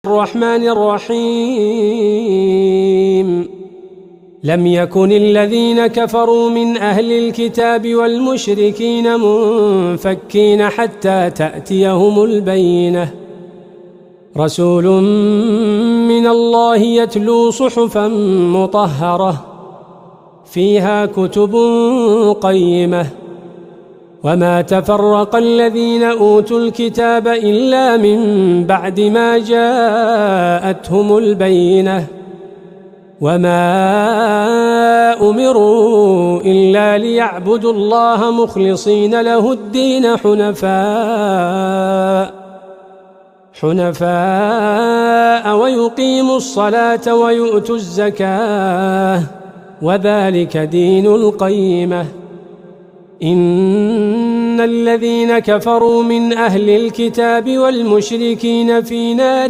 الرحمن الرحيم لم يكن الذين كفروا من أهل الكتاب والمشركين منفكين حتى تأتيهم البينة رسول من الله يتلو صحفا مطهرة فيها كتب قيمة وما تفرق الذين أوتوا الكتاب إلا من بعد ما جاءتهم البينة وما أمروا إلا ليعبدوا الله مخلصين له الدين حنفاء ويقيموا الصلاة ويؤتوا الزكاة وذلك دين القيمة إن الذين كفروا من أهل الكتاب والمشركين في نار